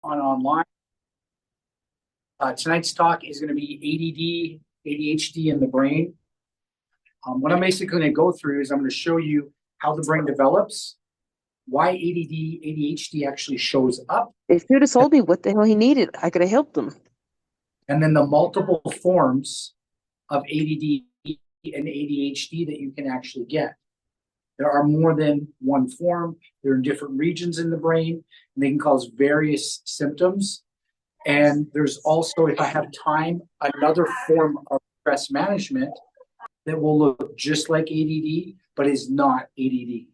on online. Tonight's talk is going to be ADD, ADHD, and the brain. What I'm basically going to go through is I'm going to show you how the brain develops, why ADD, ADHD actually shows up. They should have told me what the hell he needed. I could have helped him. And then the multiple forms of ADD and ADHD that you can actually get. There are more than one form. They're in different regions in the brain, and they can cause various symptoms. And there's also, if I have time, another form of stress management that will look just like ADD, but is not ADD.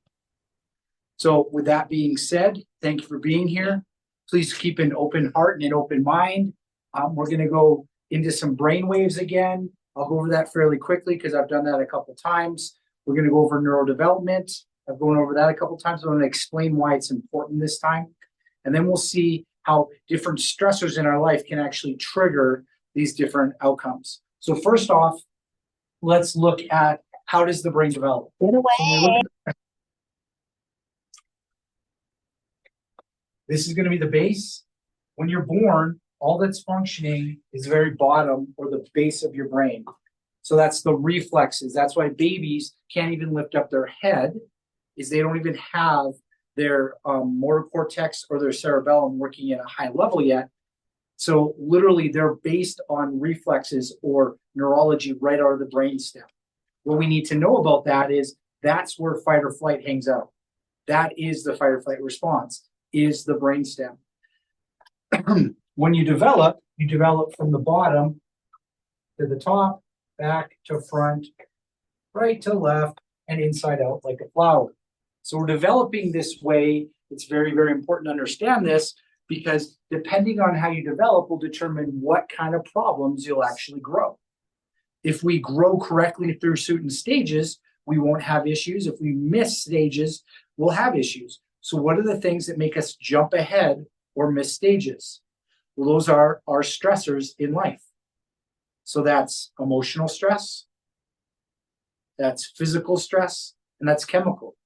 So with that being said, thank you for being here. Please keep an open heart and an open mind. We're going to go into some brain waves again. I'll go over that fairly quickly because I've done that a couple times. We're going to go over neurodevelopment. I've gone over that a couple times. I'm going to explain why it's important this time. And then we'll see how different stressors in our life can actually trigger these different outcomes. So first off, let's look at how does the brain develop. Get away. This is going to be the base. When you're born, all that's functioning is the very bottom or the base of your brain. So that's the reflexes. That's why babies can't even lift up their head, is they don't even have their motor cortex or their cerebellum working at a high level yet. So literally they're based on reflexes or neurology right out of the brainstem. What we need to know about that is that's where fight or flight hangs out. That is the fight or flight response, is the brainstem. When you develop from the bottom to the top, back to front, right to left, and inside out like a flower. So we're developing this way. It's very, very important to understand this because depending on how you develop will determine what kind of problems you'll actually grow. If we grow correctly through certain stages, we won't have issues. If we miss stages, we'll have issues. So what are the things that make us jump ahead or miss stages? Well, those are our stressors in life. So that's emotional stress, that's physical stress, and that's chemical.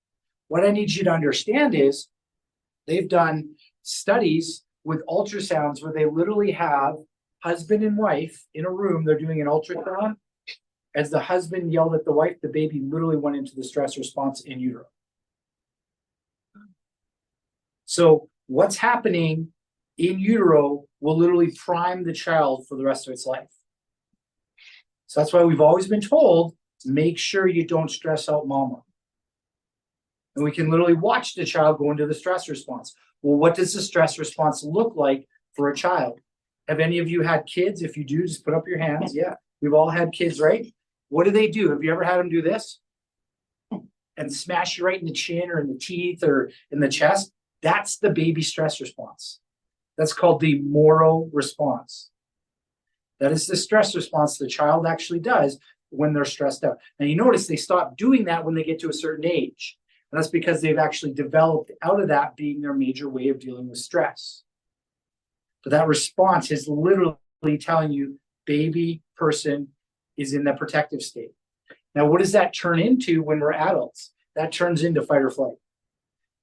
What I need you to understand is they've done studies with ultrasounds where they literally have husband and wife in a room. They're doing an ultrasound. As the husband yelled at the wife, the baby literally went into the stress response in utero. So what's happening in utero will literally prime the child for the rest of its life. So that's why we've always been told, make sure you don't stress out mama. And we can literally watch the child go into the stress response. Well, what does the stress response look like for a child? Have any of you had kids? If you do, just put up your hands. Yeah, we've all had kids, right? What do they do? Have you ever had them do this? And smash you right in the chin or in the teeth or in the chest? That's the baby stress response. That's called the Moro response. That is the stress response the child actually does when they're stressed out. Now, you notice they stop doing that when they get to a certain age. And that's because they've actually developed out of that being their major way of dealing with stress. But that response is literally telling you baby person is in the protective state. Now, what does that turn into when we're adults? That turns into fight or flight.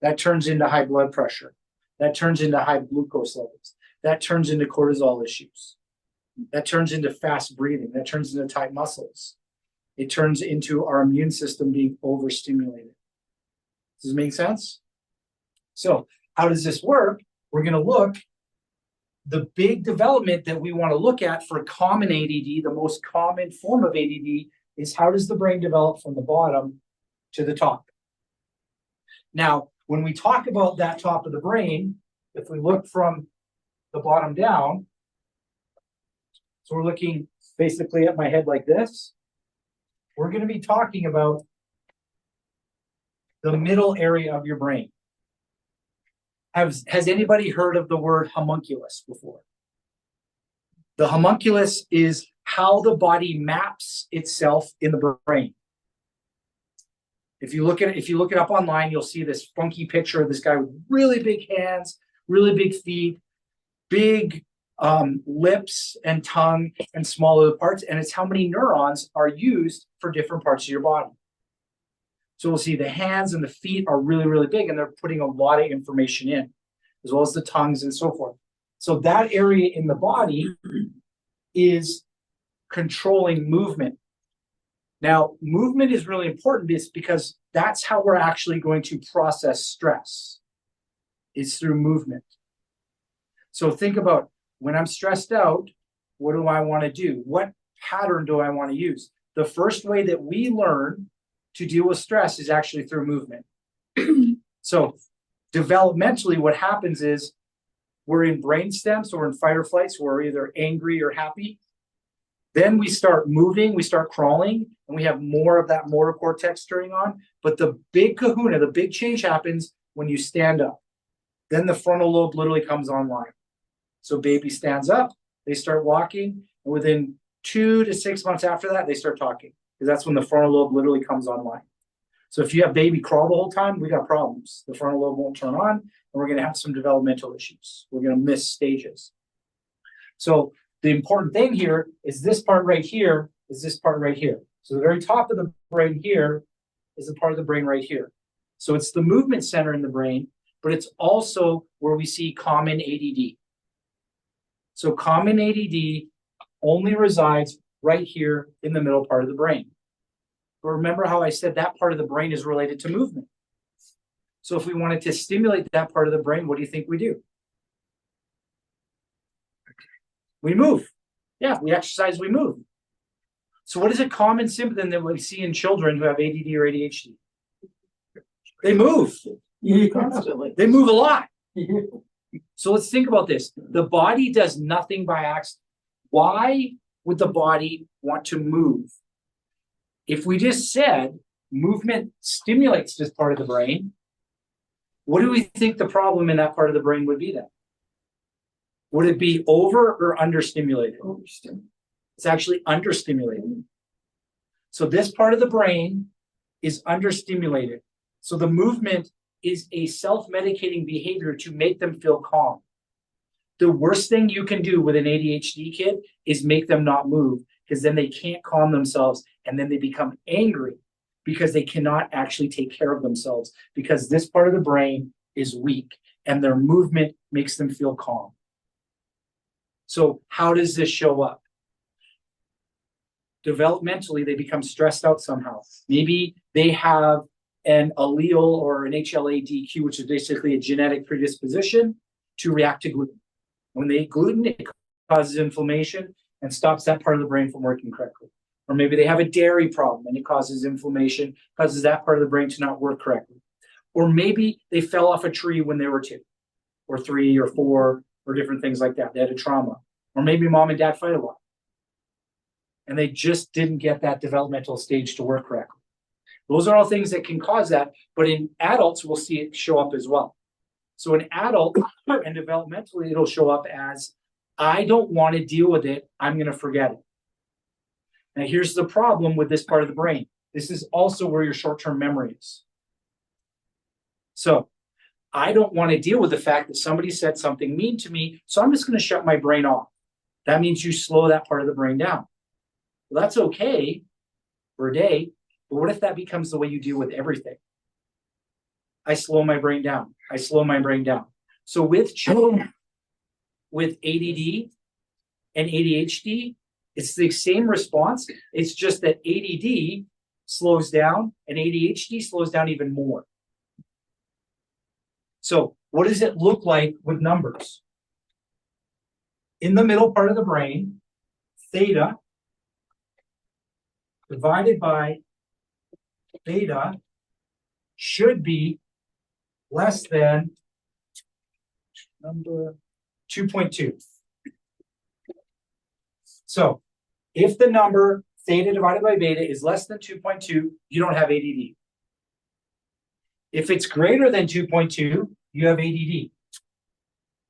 That turns into high blood pressure. That turns into high glucose levels. That turns into cortisol issues. That turns into fast breathing. That turns into tight muscles. It turns into our immune system being overstimulated. Does it make sense? So how does this work? We're going to look, the big development that we want to look at for common ADD, the most common form of ADD, is how does the brain develop from the bottom to the top? Now, when we talk about that top of the brain, if we look from the bottom down, so we're looking basically at my head like this, we're going to be talking about the middle area of your brain. Has anybody heard of the word homunculus before? The homunculus is how the body maps itself in the brain. If you look it up online, you'll see this funky picture of this guy with really big hands, really big feet, big lips and tongue and smaller parts, and it's how many neurons are used for different parts of your body. So we'll see the hands and the feet are really, really big, and they're putting a lot of information in, as well as the tongues and so forth. So that area in the body is controlling movement. Now, movement is really important because that's how we're actually going to process stress, is through movement. So think about when I'm stressed out, what do I want to do? What pattern do I want to use? The first way that we learn to deal with stress is actually through movement. So developmentally, what happens is we're in brainstem, so we're in fight or flight, so we're either angry or happy. Then we start moving, we start crawling, and we have more of that motor cortex turning on. But the big kahuna, the big change happens when you stand up. Then the frontal lobe literally comes online. So baby stands up, they start walking, and within 2 to 6 months after that, they start talking, because that's when the frontal lobe literally comes online. So if you have baby crawl the whole time, we got problems. The frontal lobe won't turn on, and we're going to have some developmental issues. We're going to miss stages. So the important thing here is this part right here is this part right here. So the very top of the brain here is the part of the brain right here. So it's the movement center in the brain, but it's also where we see common ADD. So common ADD only resides right here in the middle part of the brain. But remember how I said that part of the brain is related to movement. So if we wanted to stimulate that part of the brain, what do you think we do? We move. Yeah, we exercise, we move. So what is a common symptom that we see in children who have ADD or ADHD? They move. Constantly. They move a lot. So let's think about this. The body does nothing by accident. Why would the body want to move? If we just said movement stimulates this part of the brain, what do we think the problem in that part of the brain would be then? Would it be over or understimulated? It's actually understimulated. So this part of the brain is understimulated. So the movement is a self-medicating behavior to make them feel calm. The worst thing you can do with an ADHD kid is make them not move, because then they can't calm themselves, and then they become angry because they cannot actually take care of themselves, because this part of the brain is weak and their movement makes them feel calm. So how does this show up? Developmentally, they become stressed out somehow. Maybe they have an allele or an HLA-DQ, which is basically a genetic predisposition to react to gluten. When they eat gluten, it causes inflammation and stops that part of the brain from working correctly. Or maybe they have a dairy problem and it causes inflammation, causes that part of the brain to not work correctly. Or maybe they fell off a tree when they were 2 or 3 or 4 or different things like that. They had a trauma. Or maybe mom and dad fight a lot, and they just didn't get that developmental stage to work correctly. Those are all things that can cause that, but in adults, we'll see it show up as well. So in adult and developmentally, it'll show up as, I don't want to deal with it, I'm going to forget it. Now here's the problem with this part of the brain. This is also where your short-term memory is. So I don't want to deal with the fact that somebody said something mean to me, so I'm just going to shut my brain off. That means you slow that part of the brain down. Well, that's okay for a day, but what if that becomes the way you deal with everything? I slow my brain down. I slow my brain down. So with children with ADD and ADHD, it's the same response. It's just that ADD slows down and ADHD slows down even more. So what does it look like with numbers? In the middle part of the brain, theta divided by beta should be less than number 2.2. So if the number theta divided by beta is less than 2.2, you don't have ADD. If it's greater than 2.2, you have ADD.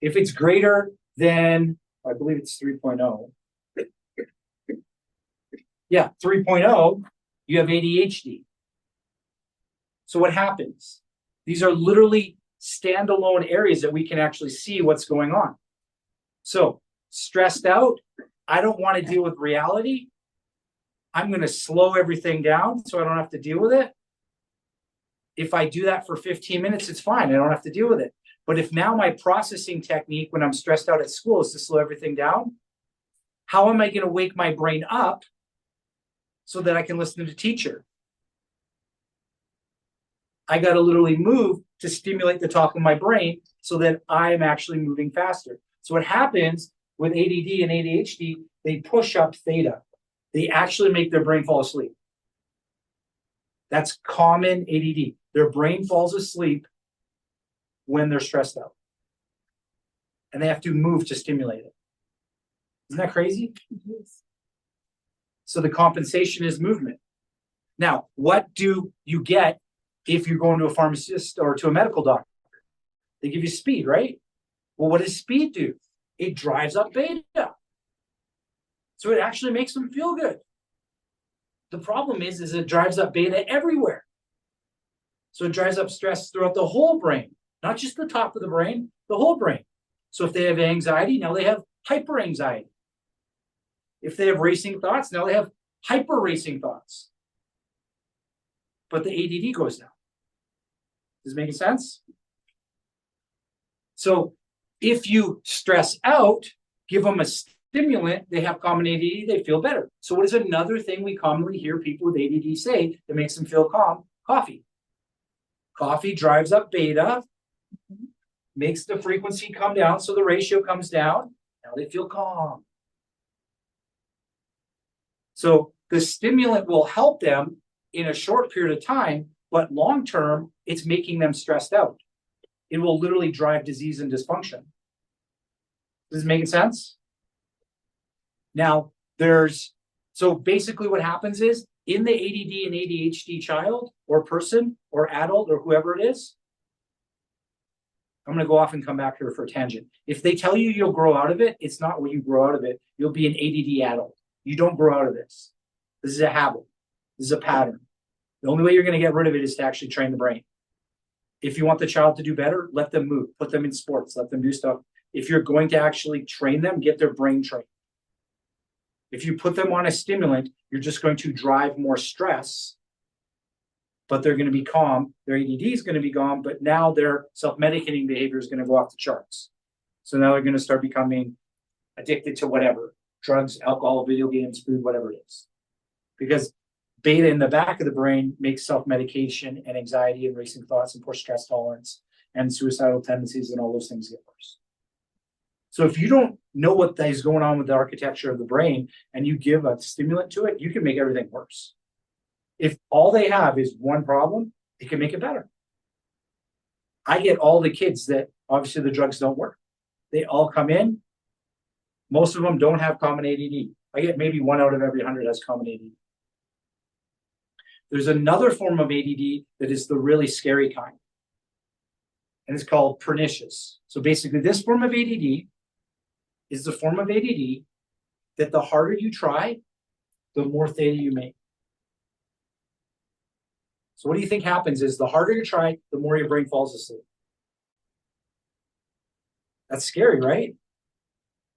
If it's greater than, I believe it's 3.0. Yeah, 3.0, you have ADHD. So what happens? These are literally standalone areas that we can actually see what's going on. So stressed out, I don't want to deal with reality. I'm going to slow everything down so I don't have to deal with it. If I do that for 15 minutes, it's fine. I don't have to deal with it. But if now my processing technique when I'm stressed out at school is to slow everything down, how am I going to wake my brain up so that I can listen to the teacher? I got to literally move to stimulate the top of my brain so that I am actually moving faster. So what happens with ADD and ADHD, they push up theta. They actually make their brain fall asleep. That's common ADD. Their brain falls asleep when they're stressed out. And they have to move to stimulate it. Isn't that crazy? So the compensation is movement. Now, what do you get if you're going to a pharmacist or to a medical doctor? They give you speed, right? Well, what does speed do? It drives up beta. So it actually makes them feel good. The problem is it drives up beta everywhere. So it drives up stress throughout the whole brain, not just the top of the brain, the whole brain. So if they have anxiety, now they have hyperanxiety. If they have racing thoughts, now they have hyper racing thoughts. But the ADD goes down. Does it make sense? So if you stress out, give them a stimulant, they have common ADD, they feel better. So what is another thing we commonly hear people with ADD say that makes them feel calm? Coffee. Coffee drives up beta, makes the frequency come down, so the ratio comes down. Now they feel calm. So the stimulant will help them in a short period of time, but long term, it's making them stressed out. It will literally drive disease and dysfunction. Does it make sense? Now, so basically what happens is in the ADD and ADHD child or person or adult or whoever it is, I'm going to go off and come back here for a tangent. If they tell you you'll grow out of it, it's not what you grow out of it. You'll be an ADD adult. You don't grow out of this. This is a habit. This is a pattern. The only way you're going to get rid of it is to actually train the brain. If you want the child to do better, let them move. Put them in sports. Let them do stuff. If you're going to actually train them, get their brain trained. If you put them on a stimulant, you're just going to drive more stress, but they're going to be calm. Their ADD is going to be gone, but now their self-medicating behavior is going to go off the charts. So now they're going to start becoming addicted to whatever, drugs, alcohol, video games, food, whatever it is. Because beta in the back of the brain makes self-medication and anxiety and racing thoughts and poor stress tolerance and suicidal tendencies and all those things get worse. So if you don't know what is going on with the architecture of the brain and you give a stimulant to it, you can make everything worse. If all they have is one problem, it can make it better. I get all the kids that obviously the drugs don't work. They all come in. Most of them don't have common ADD. I get maybe 1 out of every 100 has common ADD. There's another form of ADD that is the really scary kind. And it's called pernicious. So basically this form of ADD is the form of ADD that the harder you try, the more theta you make. So what do you think happens is the harder you try, the more your brain falls asleep. That's scary, right?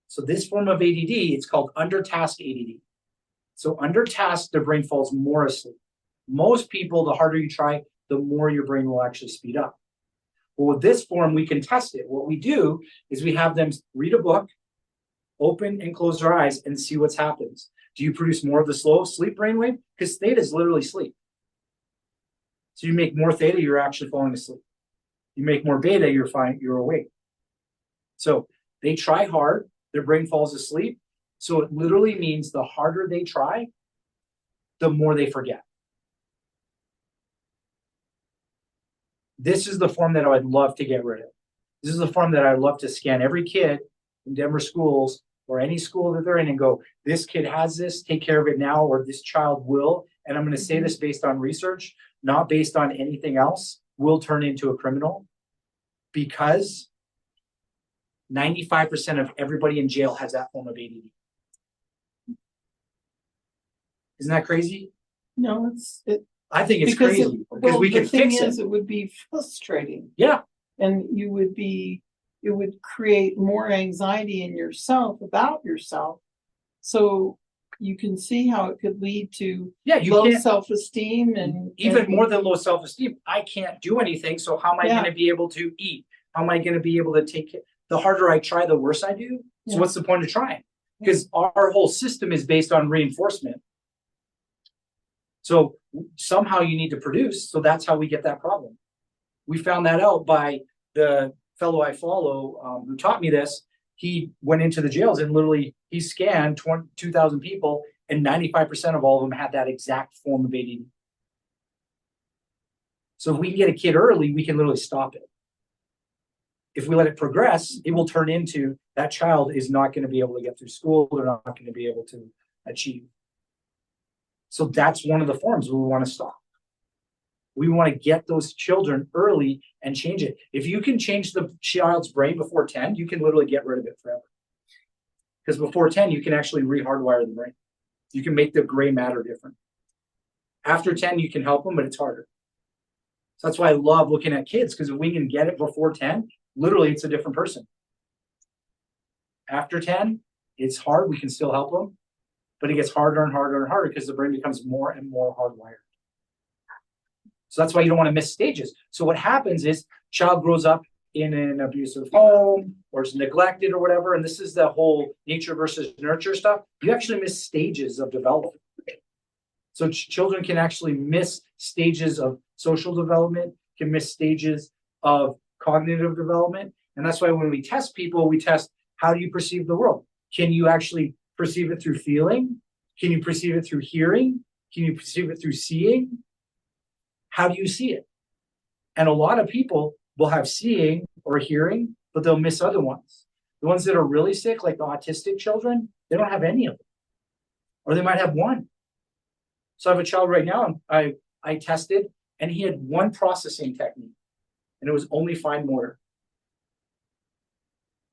So this form of ADD, it's called under-task ADD. So under-task, their brain falls more asleep. Most people, the harder you try, the more your brain will actually speed up. Well, with this form, we can test it. What we do is we have them read a book, open and close their eyes and see what happens. Do you produce more of the slow sleep brainwave? Because theta is literally sleep. So you make more theta, you're actually falling asleep. You make more beta, you're fine, you're awake. So they try hard, their brain falls asleep. So it literally means the harder they try, the more they forget. This is the form that I'd love to get rid of. This is the form that I'd love to scan every kid in Denver schools or any school that they're in and go, this kid has this, take care of it now, or this child will. And I'm going to say this based on research, not based on anything else, will turn into a criminal because 95% of everybody in jail has that form of ADD. Isn't that crazy? No, I think it's crazy because we can fix it. It would be frustrating. Yeah. And it would create more anxiety in yourself about yourself. So you can see how it could lead to low self-esteem and more than low self-esteem. I can't do anything. So how am I going to be able to eat, How am I going to be able to take it? The harder I try, the worse I do. So Yeah. what's the point of trying? Because our whole system is based on reinforcement. So somehow you need to produce. So that's how we get that problem. We found that out by the fellow I follow who taught me this. He went into the jails and literally he scanned 2,000 people, and 95% of all of them had that exact form of ADD. So if we can get a kid early, we can literally stop it. If we let it progress, it will turn into that child is not going to be able to get through school. They're not going to be able to achieve. So that's one of the forms we want to stop. We want to get those children early and change it. If you can change the child's brain before 10, you can literally get rid of it forever. Because before 10, you can actually re-hardwire the brain. You can make the gray matter different. After 10, you can help them, but it's harder. So that's why I love looking at kids, because if we can get it before 10, literally it's a different person. After 10, it's hard. We can still help them, but it gets harder and harder and harder because the brain becomes more and more hardwired. So that's why you don't want to miss stages. So what happens is child grows up in an abusive home or is neglected or whatever. And this is the whole nature versus nurture stuff. You actually miss stages of development. So children can actually miss stages of social development, can miss stages of cognitive development. And that's why when we test people, we test, how do you perceive the world? Can you actually perceive it through feeling? Can you perceive it through hearing? Can you perceive it through seeing? How do you see it? And a lot of people will have seeing or hearing, but they'll miss other ones. The ones that are really sick, like the autistic children, they don't have any of them. Or they might have one. So I have a child right now, I tested, and he had one processing technique, and it was only fine motor.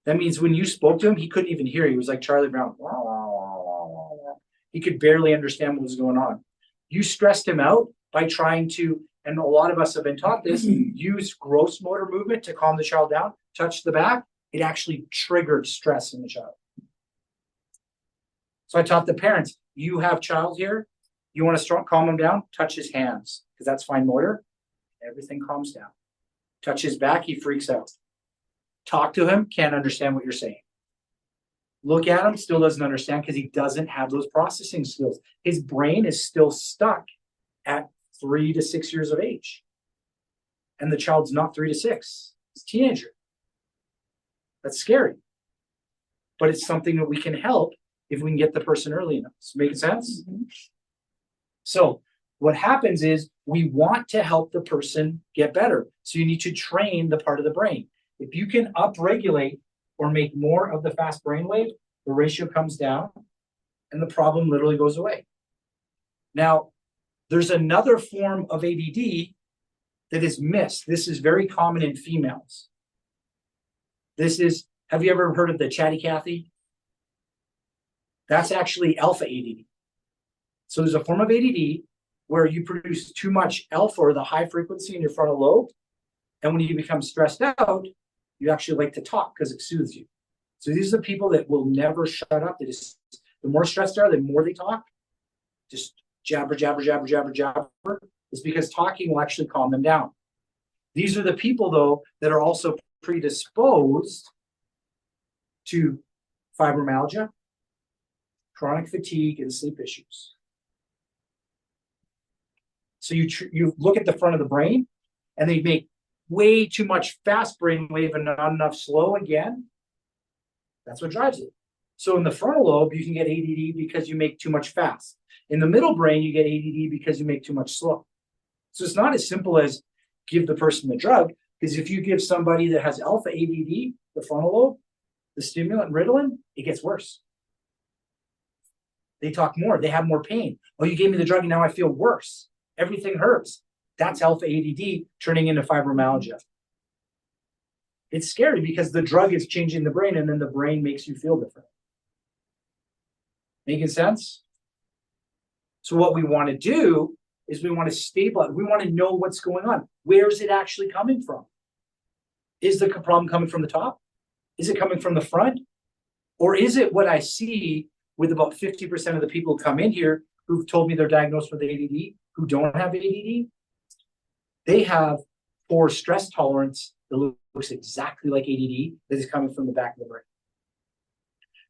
That means when you spoke to him, he couldn't even hear. He was like Charlie Brown. He could barely understand what was going on. You stressed him out by trying to, and a lot of us have been taught this, use gross motor movement to calm the child down, touch the back. It actually triggered stress in the child. So I taught the parents, you have child here, you want to calm him down, touch his hands, because that's fine motor. Everything calms down. Touch his back, he freaks out. Talk to him, can't understand what you're saying. Look at him, still doesn't understand because he doesn't have those processing skills. His brain is still stuck at 3 to 6 years of age. And the child's not 3 to 6. It's a teenager. That's scary. But it's something that we can help if we can get the person early enough. Does it make sense? Mm-hmm. So what happens is we want to help the person get better. So you need to train the part of the brain. If you can upregulate or make more of the fast brainwave, the ratio comes down and the problem literally goes away. Now, there's another form of ADD that is missed. This is very common in females. This is, have you ever heard of the chatty Cathy? That's actually alpha ADD. So there's a form of ADD where you produce too much alpha, or the high frequency in your frontal lobe. And when you become stressed out, you actually like to talk because it soothes you. So these are the people that will never shut up. They just, the more stressed they are, the more they talk. Just jabber, jabber, jabber, jabber, jabber. It's because talking will actually calm them down. These are the people, though, that are also predisposed to fibromyalgia, chronic fatigue, and sleep issues. So you look at the front of the brain, and they make way too much fast brainwave and not enough slow again. That's what drives it. So in the frontal lobe, you can get ADD because you make too much fast. In the middle brain, you get ADD because you make too much slow. So it's not as simple as give the person the drug, because if you give somebody that has alpha ADD, the frontal lobe, the stimulant Ritalin, it gets worse. They talk more. They have more pain. Oh, you gave me the drug and now I feel worse. Everything hurts. That's alpha ADD turning into fibromyalgia. It's scary because the drug is changing the brain and then the brain makes you feel different. Making sense? So what we want to do is we want to stabilize. We want to know what's going on. Where is it actually coming from? Is the problem coming from the top? Is it coming from the front? Or is it what I see with about 50% of the people who come in here who've told me they're diagnosed with ADD, who don't have ADD? They have poor stress tolerance that looks exactly like ADD that is coming from the back of the brain.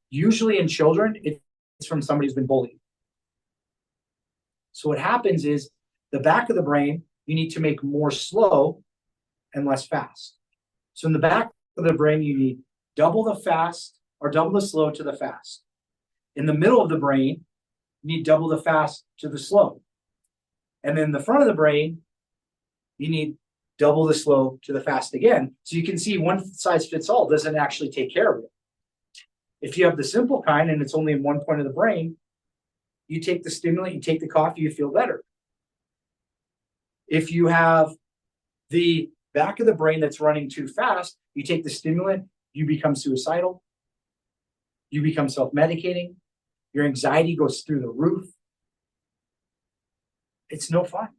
Usually in children, it's from somebody who's been bullied. So what happens is the back of the brain, you need to make more slow and less fast. So in the back of the brain, you need double the fast or double the slow to the fast. In the middle of the brain, you need double the fast to the slow. And then the front of the brain, you need double the slow to the fast again. So you can see one size fits all doesn't actually take care of it. If you have the simple kind and it's only in one point of the brain, you take the stimulant, you take the coffee, you feel better. If you have the back of the brain that's running too fast, you take the stimulant, you become suicidal, you become self-medicating, your anxiety goes through the roof. It's no fun.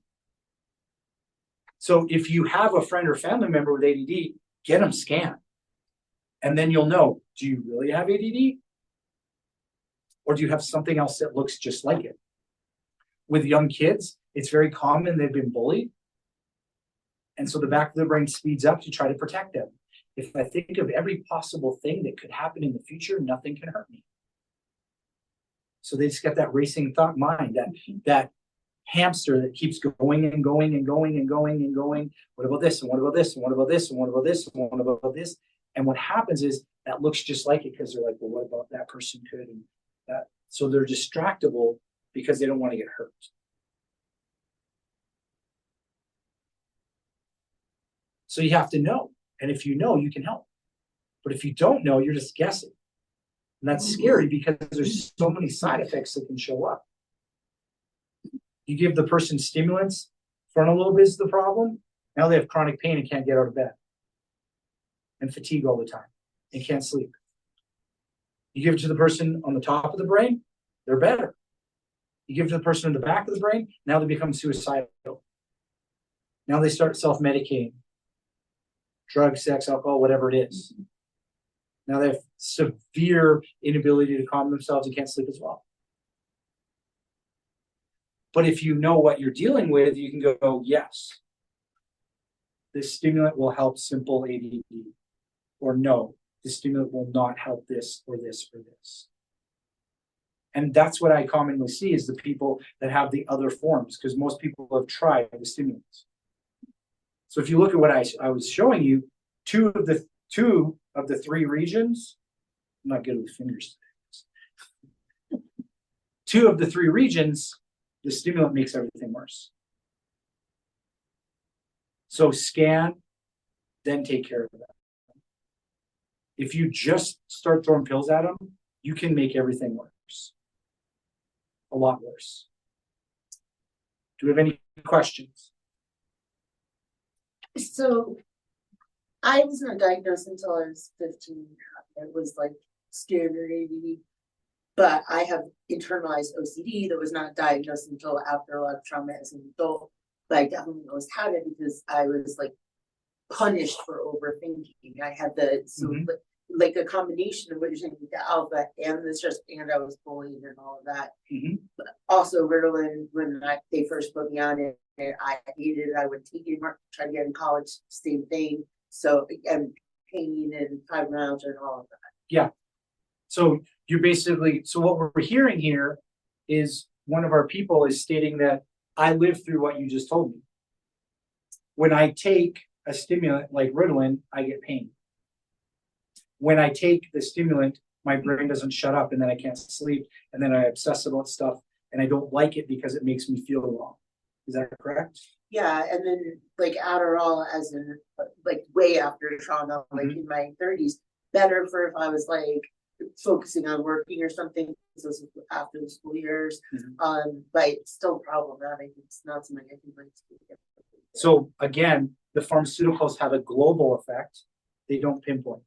So if you have a friend or family member with ADD, get them scanned. And then you'll know, do you really have ADD? Or do you have something else that looks just like it? With young kids, it's very common they've been bullied. And so the back of the brain speeds up to try to protect them. If I think of every possible thing that could happen in the future, nothing can hurt me. So they just get that racing thought mind, that hamster that keeps going and going and going and going and going. What about this? And what about this? And what about this? And what about this? And what about this? And what happens is that looks just like it because they're like, well, what about that person could? And that. So they're distractible because they don't want to get hurt. So you have to know. And if you know, you can help. But if you don't know, you're just guessing. And that's scary because there's so many side effects that can show up. You give the person stimulants, frontal lobe is the problem. Now they have chronic pain and can't get out of bed. And fatigue all the time and can't sleep. You give it to the person on the top of the brain, they're better. You give it to the person in the back of the brain, now they become suicidal. Now they start self-medicating. Drugs, sex, alcohol, whatever it is. Now they have severe inability to calm themselves and can't sleep as well. But if you know what you're dealing with, you can go, yes, this stimulant will help simple ADD. Or no, the stimulant will not help this or this or this. And that's what I commonly see is the people that have the other forms, because most people have tried the stimulants. So if you look at what I was showing you, two of the three regions, I'm not good with fingers today. Two of the three regions, the stimulant makes everything worse. So scan, then take care of that. If you just start throwing pills at them, you can make everything worse. A lot worse. Do we have any questions? So I was not diagnosed until I was 15. It was like standard ADD, but I have internalized OCD that was not diagnosed until after a lot of trauma as an adult. But I definitely always had it because I was like punished for overthinking. I had like a combination of what you're saying, the alpha and the stress, and I was bullied and all of that. But also Ritalin, when they first put me on it, I hated it. I would take it, try to get in college, same thing. So again, pain and fibromyalgia and all of that. Yeah. So you're basically, so what we're hearing here is one of our people is stating that I lived through what you just told me. When I take a stimulant like Ritalin, I get pain. When I take the stimulant, my brain doesn't shut up and then I can't sleep and then I obsess about stuff and I don't like it because it makes me feel wrong. Is that correct? Yeah, and then like Adderall as in like way after trauma, like in my 30s, better for if I was like focusing on working or something. So after the school years, but it's still problematic. It's not something I can like. So again, the pharmaceuticals have a global effect. They don't pinpoint.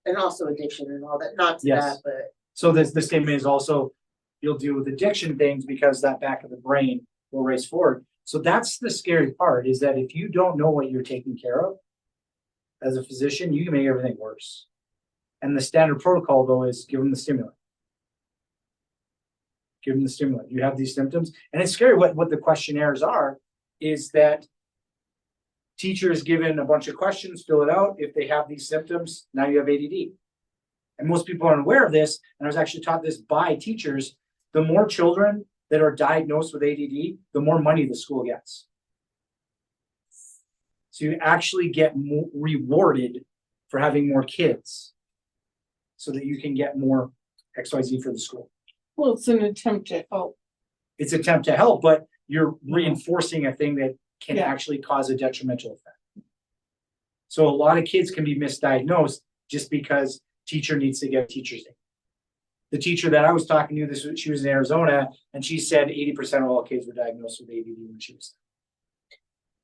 And also addiction and all that. Not to that, but so the statement is also you'll deal with addiction things because that back of the brain will race forward. So that's the scary part is that if you don't know what you're taking care of as a physician, you can make everything worse. And the standard protocol though is give them the stimulant. Give them the stimulant. You have these symptoms. And it's scary what the questionnaires are is that Teacher is given a bunch of questions, fill it out. If they have these symptoms, now you have ADD. And most people aren't aware of this. And I was actually taught this by teachers. The more children that are diagnosed with ADD, the more money the school gets. So you actually get more rewarded for having more kids so that you can get more XYZ for the school. Well, it's an attempt to help. It's an attempt to help, but you're reinforcing a thing that can Yeah. actually cause a detrimental effect. So a lot of kids can be misdiagnosed just because teacher needs to get a teacher's name. The teacher that I was talking to, she was in Arizona, and she said 80% of all kids were diagnosed with ADD when she was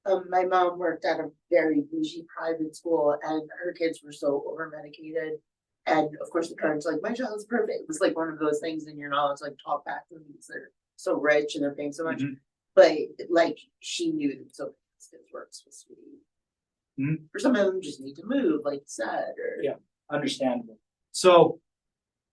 there. My mom worked at a very bougie private school, and her kids were so over medicated. And of course, the parents were like, my child's perfect. It was like one of those things, and you're not allowed to like talk back to them because they're so rich and they're paying so much. Mhm. But like she knew that so kids were supposed to be. Mhm. For some of them, just need to move, like you said, or Yeah. Understandable. So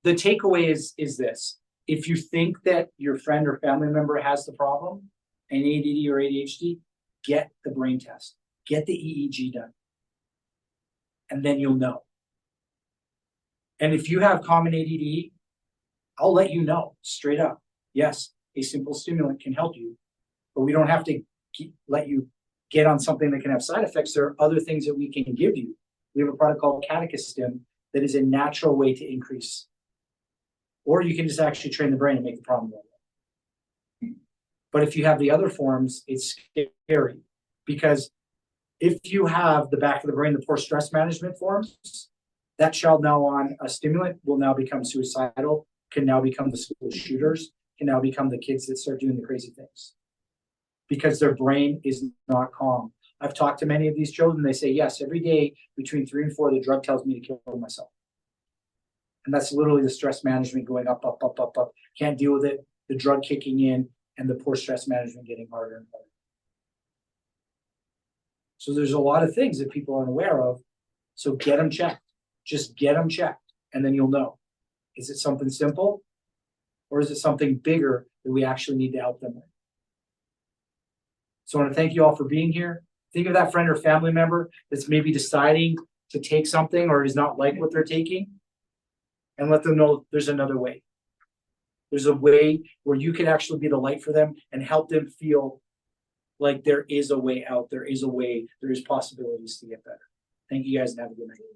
the takeaway is this: if you think that your friend or family member has the problem, an ADD or ADHD, get the brain test, get the EEG done, and then you'll know. And if you have common ADD, I'll let you know straight up. Yes, a simple stimulant can help you, but we don't have to let you get on something that can have side effects. There are other things that we can give you. We have a product called Catechistim that is a natural way to increase. Or you can just actually train the brain and make the problem go away. But if you have the other forms, it's scary, because if you have the back of the brain, the poor stress management forms, that child now on a stimulant will now become suicidal, can now become the school shooters, can now become the kids that start doing the crazy things, because their brain is not calm. I've talked to many of these children. They say, yes, every day between 3 and 4, the drug tells me to kill myself. And that's literally the stress management going up, up, up, up, up. Can't deal with it. The drug kicking in and the poor stress management getting harder and harder. So there's a lot of things that people aren't aware of. So get them checked. Just get them checked, and then you'll know. Is it something simple, or is it something bigger that we actually need to help them with? So I want to thank you all for being here. Think of that friend or family member that's maybe deciding to take something or is not like what they're taking, and let them know there's another way. There's a way where you can actually be the light for them and help them feel like there is a way out. There is a way. There is possibilities to get better. Thank you guys, and have a good night.